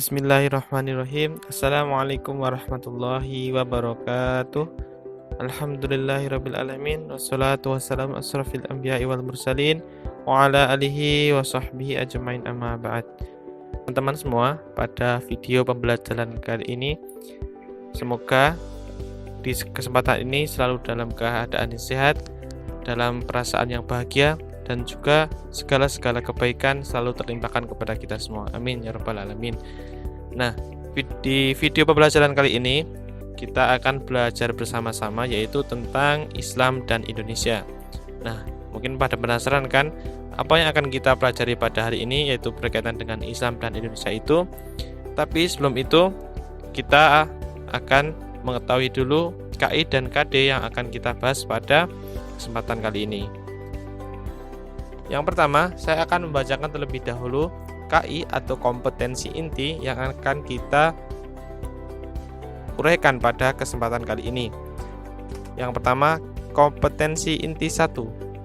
Bismillahirrahmanirrahim. Assalamualaikum warahmatullahi wabarakatuh. Alhamdulillahirabbil alamin wassalatu wassalamu asrofil anbiya'i wal mursalin wa ala alihi wa sahbihi ajmain amma ba'd. Teman-teman semua, pada video pembelajaran kali ini semoga di kesempatan ini selalu dalam keadaan yang sehat, dalam perasaan yang bahagia, dan juga segala kebaikan selalu terlimpahkan kepada kita semua. Amin ya rabbal alamin. Nah, di video pembelajaran kali ini kita akan belajar bersama-sama yaitu tentang Islam dan Indonesia. Nah, mungkin pada penasaran kan apa yang akan kita pelajari pada hari ini, yaitu berkaitan dengan Islam dan Indonesia itu. Tapi sebelum itu kita akan mengetahui dulu KI dan KD yang akan kita bahas pada kesempatan kali ini. Yang pertama, saya akan membacakan terlebih dahulu KI atau kompetensi inti yang akan kita uraikan pada kesempatan kali ini. Yang pertama, kompetensi inti 1,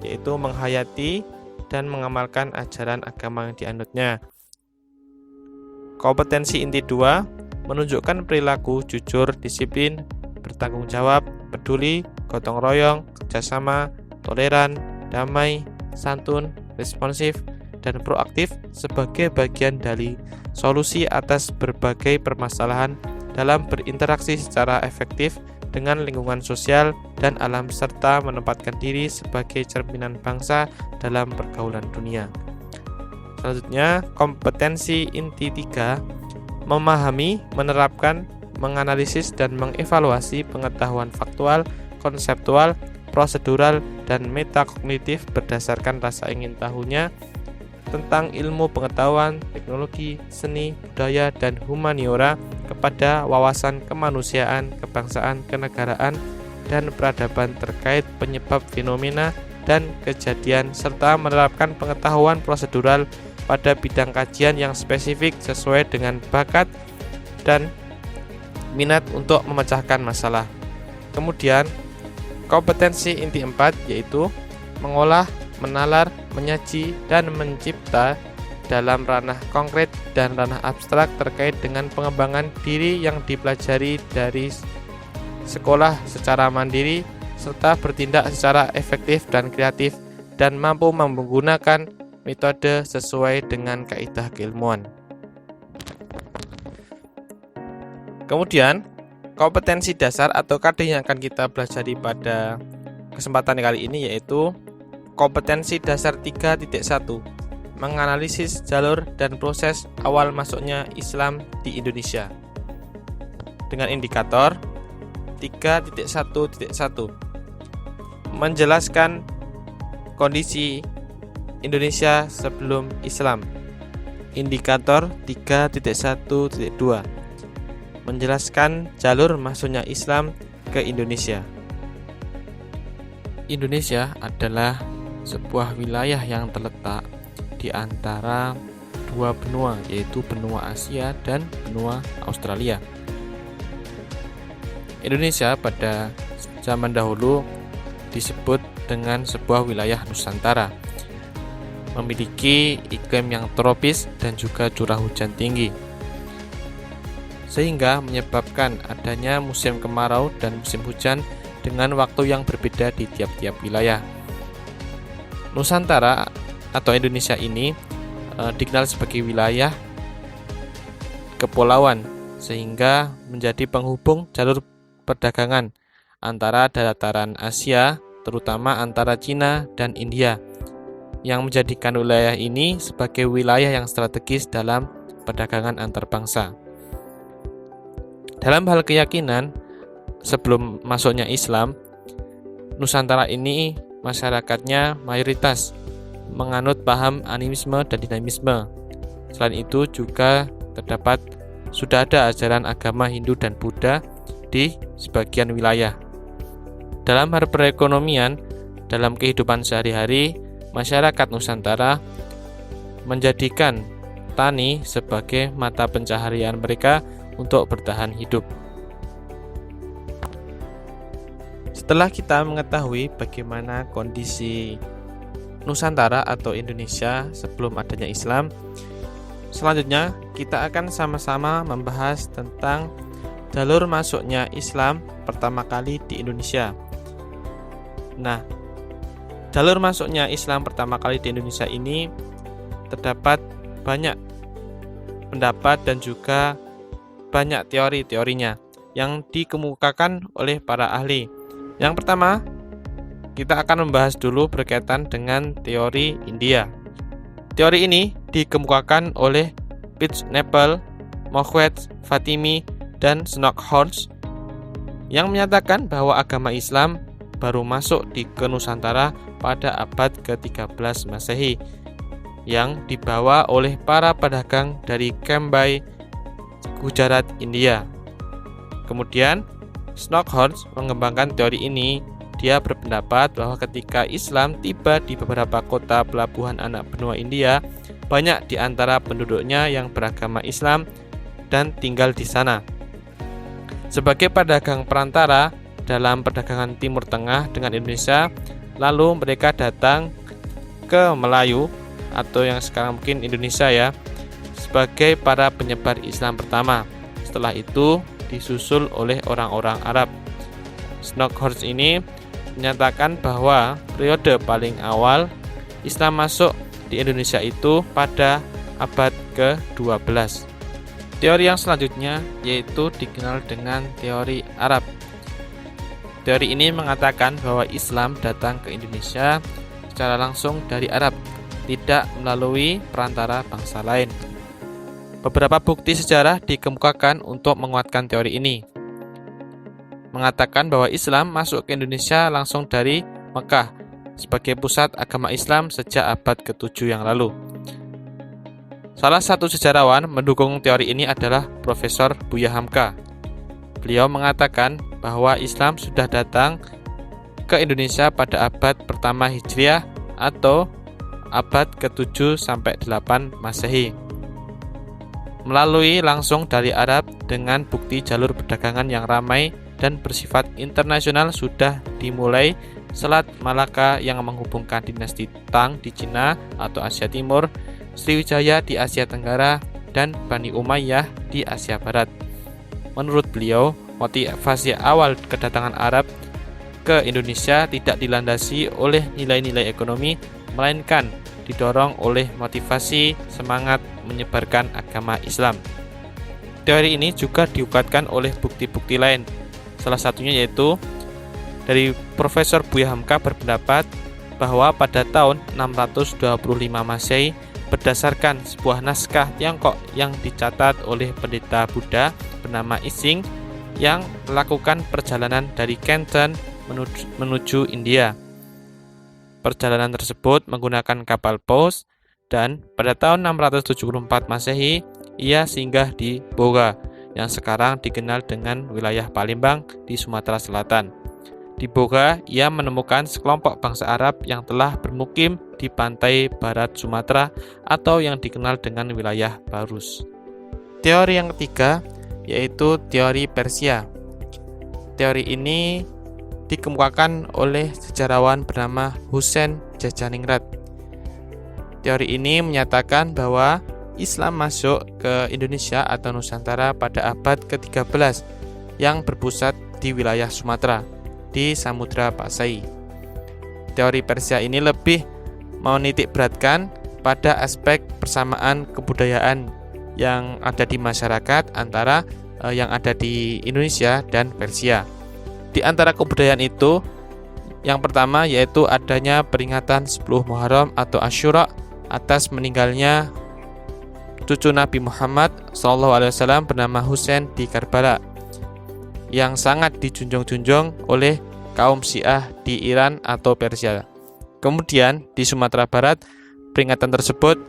yaitu menghayati dan mengamalkan ajaran agama yang dianutnya. Kompetensi inti 2, menunjukkan perilaku jujur, disiplin, bertanggung jawab, peduli, gotong royong, kerjasama, toleran, damai, santun, responsif, dan proaktif sebagai bagian dari solusi atas berbagai permasalahan dalam berinteraksi secara efektif dengan lingkungan sosial dan alam, serta menempatkan diri sebagai cerminan bangsa dalam pergaulan dunia. Selanjutnya, kompetensi inti 3, memahami, menerapkan, menganalisis, dan mengevaluasi pengetahuan faktual, konseptual, prosedural, dan metakognitif berdasarkan rasa ingin tahunya tentang ilmu pengetahuan, teknologi, seni, budaya, dan humaniora kepada wawasan kemanusiaan, kebangsaan, kenegaraan, dan peradaban terkait penyebab fenomena dan kejadian, serta menerapkan pengetahuan prosedural pada bidang kajian yang spesifik sesuai dengan bakat dan minat untuk memecahkan masalah. Kemudian, kompetensi inti 4 yaitu mengolah, menalar, menyaji, dan mencipta dalam ranah konkret dan ranah abstrak terkait dengan pengembangan diri yang dipelajari dari sekolah secara mandiri, serta bertindak secara efektif dan kreatif dan mampu menggunakan metode sesuai dengan kaidah keilmuan. Kemudian, kompetensi dasar atau KD yang akan kita pelajari pada kesempatan kali ini yaitu kompetensi dasar 3.1, menganalisis jalur dan proses awal masuknya Islam di Indonesia. Dengan indikator 3.1.1, menjelaskan kondisi Indonesia sebelum Islam. Indikator 3.1.2, menjelaskan jalur masuknya Islam ke Indonesia. Indonesia adalah sebuah wilayah yang terletak di antara dua benua, yaitu benua Asia dan benua Australia. Indonesia pada zaman dahulu disebut dengan sebuah wilayah Nusantara, memiliki iklim yang tropis dan juga curah hujan tinggi, sehingga menyebabkan adanya musim kemarau dan musim hujan dengan waktu yang berbeda di tiap-tiap wilayah. Nusantara atau Indonesia ini dikenal sebagai wilayah kepulauan, sehingga menjadi penghubung jalur perdagangan antara dataran Asia, terutama antara Cina dan India, yang menjadikan wilayah ini sebagai wilayah yang strategis dalam perdagangan antar bangsa. Dalam hal keyakinan, sebelum masuknya Islam, Nusantara ini masyarakatnya mayoritas menganut paham animisme dan dinamisme. Selain itu juga sudah ada ajaran agama Hindu dan Buddha di sebagian wilayah. Dalam hal perekonomian, dalam kehidupan sehari-hari, masyarakat Nusantara menjadikan tani sebagai mata pencaharian mereka untuk bertahan hidup. Setelah kita mengetahui bagaimana kondisi Nusantara atau Indonesia sebelum adanya Islam, selanjutnya kita akan sama-sama membahas tentang jalur masuknya Islam pertama kali di Indonesia. Nah, jalur masuknya Islam pertama kali di Indonesia ini terdapat banyak pendapat dan juga banyak teori-teorinya yang dikemukakan oleh para ahli. Yang pertama, kita akan membahas dulu berkaitan dengan teori India. Teori ini dikemukakan oleh Pitts-Nepel, Moghwetz, Fatimi, dan Snodhurst yang menyatakan bahwa agama Islam baru masuk ke Nusantara pada abad ke-13 Masehi yang dibawa oleh para pedagang dari Cambay, Gujarat, India. Kemudian Snodhurst mengembangkan teori ini. Dia berpendapat bahwa ketika Islam tiba di beberapa kota pelabuhan anak benua India, banyak di antara penduduknya yang beragama Islam dan tinggal di sana. Sebagai pedagang perantara dalam perdagangan Timur Tengah dengan Indonesia, lalu mereka datang ke Melayu atau yang sekarang mungkin Indonesia ya, sebagai para penyebar Islam pertama. Setelah itu disusul oleh orang-orang Arab. Snodhurst ini menyatakan bahwa periode paling awal Islam masuk di Indonesia itu pada abad ke-12. Teori yang selanjutnya yaitu dikenal dengan teori Arab. Teori ini mengatakan bahwa Islam datang ke Indonesia secara langsung dari Arab, tidak melalui perantara bangsa lain. Beberapa bukti sejarah dikemukakan untuk menguatkan teori ini, mengatakan bahwa Islam masuk ke Indonesia langsung dari Mekah sebagai pusat agama Islam sejak abad ke-7 yang lalu. Salah satu sejarawan mendukung teori ini adalah Profesor Buya Hamka. Beliau mengatakan bahwa Islam sudah datang ke Indonesia pada abad pertama Hijriah atau abad ke-7 sampai 8 Masehi, melalui langsung dari Arab dengan bukti jalur perdagangan yang ramai dan bersifat internasional sudah dimulai Selat Malaka yang menghubungkan dinasti Tang di Cina atau Asia Timur, Sriwijaya di Asia Tenggara, dan Bani Umayyah di Asia Barat. Menurut beliau, motivasi awal kedatangan Arab ke Indonesia tidak dilandasi oleh nilai-nilai ekonomi, melainkan didorong oleh motivasi semangat menyebarkan agama Islam. Teori ini juga dikuatkan oleh bukti-bukti lain. Salah satunya yaitu dari Profesor Buya Hamka berpendapat bahwa pada tahun 625 Masehi berdasarkan sebuah naskah Tiongkok yang dicatat oleh pendeta Buddha bernama Ising yang melakukan perjalanan dari Canton menuju India. Perjalanan tersebut menggunakan kapal paus dan pada tahun 674 Masehi ia singgah di Boga yang sekarang dikenal dengan wilayah Palembang di Sumatera Selatan. Di Boga, ia menemukan sekelompok bangsa Arab yang telah bermukim di pantai barat Sumatera atau yang dikenal dengan wilayah Barus. Teori yang ketiga yaitu teori Persia. Teori ini dikemukakan oleh sejarawan bernama Husein Jajaningrat. Teori ini menyatakan bahwa Islam masuk ke Indonesia atau Nusantara pada abad ke-13 yang berpusat di wilayah Sumatera di Samudra Pasai. Teori Persia ini lebih menitik beratkan pada aspek persamaan kebudayaan yang ada di masyarakat antara yang ada di Indonesia dan Persia. Di antara kebudayaan itu, yang pertama yaitu adanya peringatan 10 Muharram atau Asyura atas meninggalnya cucu Nabi Muhammad SAW bernama Husain di Karbala, yang sangat dijunjung-junjung oleh kaum Syiah di Iran atau Persia. Kemudian di Sumatera Barat, peringatan tersebut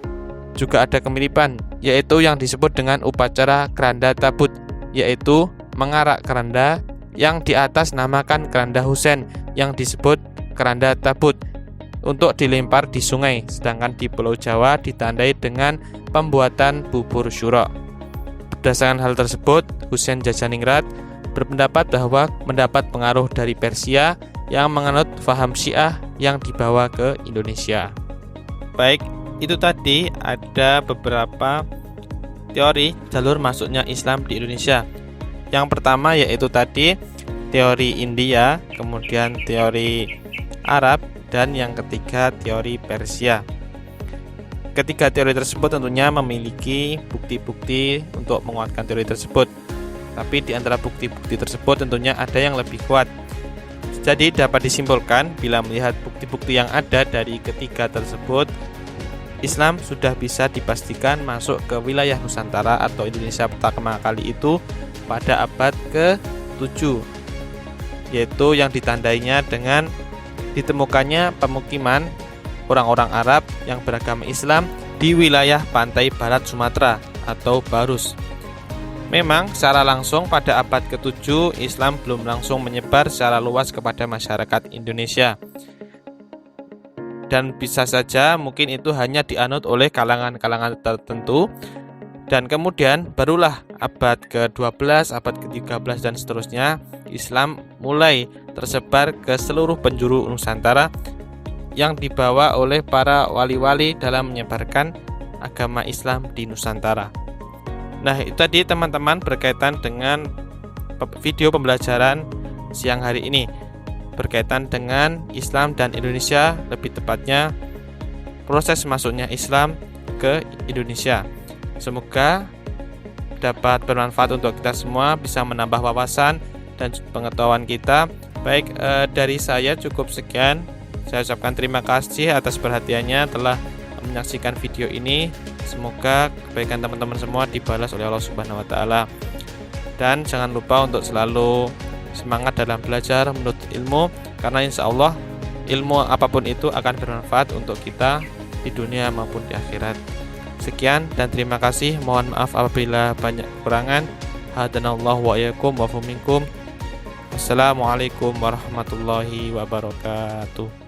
juga ada kemiripan, yaitu yang disebut dengan upacara keranda tabut, yaitu mengarak keranda yang di atas namakan keranda Husain yang disebut keranda tabut untuk dilempar di sungai, sedangkan di Pulau Jawa ditandai dengan pembuatan bubur syurok. Berdasarkan hal tersebut, Husein Jajaningrat berpendapat bahwa mendapat pengaruh dari Persia yang menganut faham Syiah yang dibawa ke Indonesia. Baik, itu tadi ada beberapa teori jalur masuknya Islam di Indonesia. Yang pertama yaitu tadi teori India, kemudian teori Arab, dan yang ketiga teori Persia. Ketiga teori tersebut tentunya memiliki bukti-bukti untuk menguatkan teori tersebut. Tapi di antara bukti-bukti tersebut tentunya ada yang lebih kuat. Jadi dapat disimpulkan bila melihat bukti-bukti yang ada dari ketiga tersebut, Islam sudah bisa dipastikan masuk ke wilayah Nusantara atau Indonesia pertama kali itu pada abad ke-7, yaitu yang ditandainya dengan ditemukannya pemukiman orang-orang Arab yang beragama Islam di wilayah pantai barat Sumatera atau Barus. Memang secara langsung pada abad ke-7 Islam belum langsung menyebar secara luas kepada masyarakat Indonesia. Dan bisa saja mungkin itu hanya dianut oleh kalangan-kalangan tertentu. Dan kemudian barulah abad ke-12, abad ke-13 dan seterusnya Islam mulai tersebar ke seluruh penjuru Nusantara yang dibawa oleh para wali-wali dalam menyebarkan agama Islam di Nusantara. Nah, itu tadi teman-teman berkaitan dengan video pembelajaran siang hari ini berkaitan dengan Islam dan Indonesia, lebih tepatnya proses masuknya Islam ke Indonesia. Semoga dapat bermanfaat untuk kita semua, bisa menambah wawasan dan pengetahuan kita. Baik, dari saya cukup sekian. Saya ucapkan terima kasih atas perhatiannya telah menyaksikan video ini. Semoga kebaikan teman-teman semua dibalas oleh Allah Subhanahu wa taala. Dan jangan lupa untuk selalu semangat dalam belajar menuntut ilmu, karena insya Allah ilmu apapun itu akan bermanfaat untuk kita di dunia maupun di akhirat. Sekian dan terima kasih. Mohon maaf apabila banyak kekurangan. Hadanallahu wa iyyakum wa minkum. Wassalamualaikum warahmatullahi wabarakatuh.